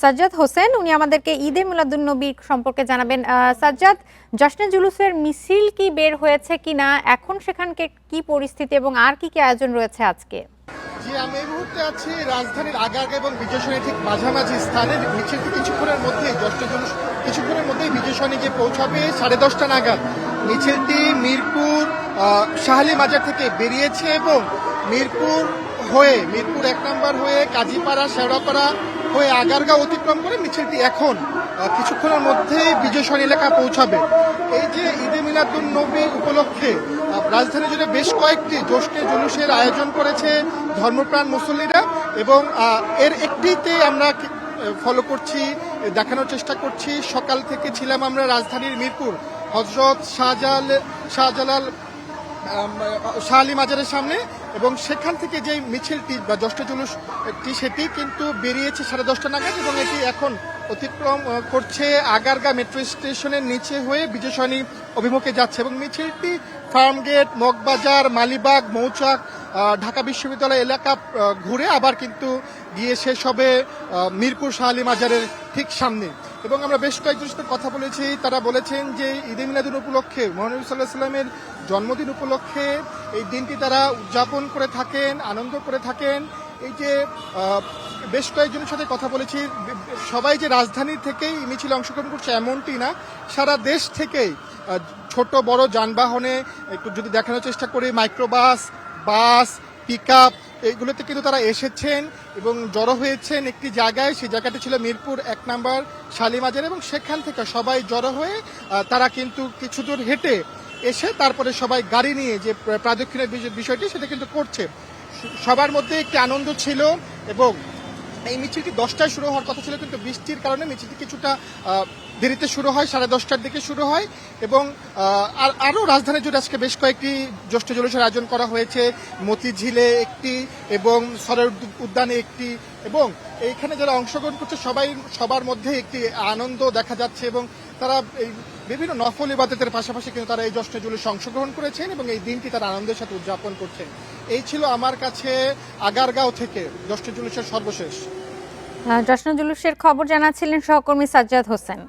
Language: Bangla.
সাজ্জাদ হোসেন, উনি আমাদেরকে ঈদে মিলাদুন্নবী সম্পর্কে জানাবেন। সাজ্জাদ, জশ্নে জুলুসের মিছিল কি বের হয়েছে কিনা, এখন সেখানকে কি পরিস্থিতি এবং আর কি কি আয়োজন রয়েছে আজকে? জি, আমি এই মুহূর্তে আছি রাজধানীর আগারগাঁ এবং বিজয় সরণি ঠিক মাঝামাঝি স্থানে। মিছিলটি কিছুক্ষণের মধ্যেই কিছুক্ষণের মধ্যেই বিজয় সরণি গিয়ে পৌঁছাবে 10:30 নাগাদ। মিছিলটি মিরপুর শাহালি মাজার থেকে বেরিয়েছে এবং মিরপুর 1 নম্বর হয়ে কাজীপাড়া শেওড়াপাড়া হয়ে আগারগাঁও অতিক্রম করে মিছিলটি এখন কিছুক্ষণের মধ্যেই বিজয় সরণি এলাকা পৌঁছাবে। এই যে ঈদে মিলাদুন্নবী উপলক্ষে রাজধানী জুড়ে বেশ কয়েকটি জশ্নে জুলুসের আয়োজন করেছে ধর্মপ্রাণ মুসল্লিরা এবং এর একটিতে আমরা ফলো করছি, দেখানোর চেষ্টা করছি। সকাল থেকে ছিলাম আমরা রাজধানীর মিরপুর হযরত শাহজালাল শাহালি মাজারের সামনে এবং সেখান থেকে যে মিছিলটি বা জশ্নে জুলুসটি সেটি কিন্তু বেরিয়েছে 10:30 নাগাদ এবং এটি এখন অতিক্রম করছে আগারগাঁ মেট্রো স্টেশনের নিচে হয়ে বিজয় সরণি অভিমুখে যাচ্ছে এবং মিছিলটি ফার্মগেট, মগবাজার, মালিবাগ, মৌচাক, ঢাকা বিশ্ববিদ্যালয় এলাকা ঘুরে আবার কিন্তু গিয়ে শেষ হবে মিরপুর শাহালি মাজারের ঠিক সামনে। এবং আমরা বেশ কয়েকজনের সাথে কথা বলেছি, তারা বলেছেন যে ঈদে মিলাদুন উপলক্ষে মহানবী সাল্লাল্লাহু আলাইহি সাল্লামের জন্মদিন উপলক্ষে এই দিনটি তারা উদযাপন করে থাকেন, আনন্দ করে থাকেন। এই যে বেশ কয়েকজনের সাথে কথা বলেছি, সবাই যে রাজধানী থেকেই মিছিলে অংশগ্রহণ করছে এমনটি না, সারা দেশ থেকেই ছোট বড় যানবাহনে একটু যদি দেখানোর চেষ্টা করি, মাইক্রোবাস, বাস, পিকআপ, এইগুলোতে কিন্তু তারা এসেছেন এবং জড়ো হয়েছেন একটি জায়গায়। সেই জায়গাটি ছিল মিরপুর 1 নম্বর শাহালি মাজার এবং সেখান থেকে সবাই জড়ো হয়ে তারা কিন্তু কিছু দূর হেঁটে এসে তারপরে সবাই গাড়ি নিয়ে যে প্রদক্ষিণের বিষয়টি সেটা কিন্তু করছে। সবার মধ্যে একটি আনন্দ ছিল এবং এই মিছিলটি 10টায় শুরু হওয়ার কথা ছিল, কিন্তু বৃষ্টির কারণে মিছিলটি কিছুটা দেরিতে শুরু হয়, 10:30টার দিকে শুরু হয় এবং আরও রাজধানী জুড়ে আজকে বেশ কয়েকটি জশ্নে জুলুসের আয়োজন করা হয়েছে। মতিঝিলে একটি এবং সরের উদ্যানে একটি, এবং এইখানে যারা অংশগ্রহণ করছে সবার মধ্যে একটি আনন্দ দেখা যাচ্ছে এবং তারা এই বিভিন্ন নফল ইবাদতের পাশাপাশি কিন্তু তারা এই জশ্নে জুলুসে অংশগ্রহণ করেছেন এবং এই দিনটি তারা আনন্দের সাথে উদযাপন করছেন। এই ছিল আমার কাছে আগারগাঁও থেকে জশ্নে জুলুসের সর্বশেষ। জশ্নে জুলুসের খবর জানাচ্ছিলেন সহকর্মী সাজ্জাদ হোসেন।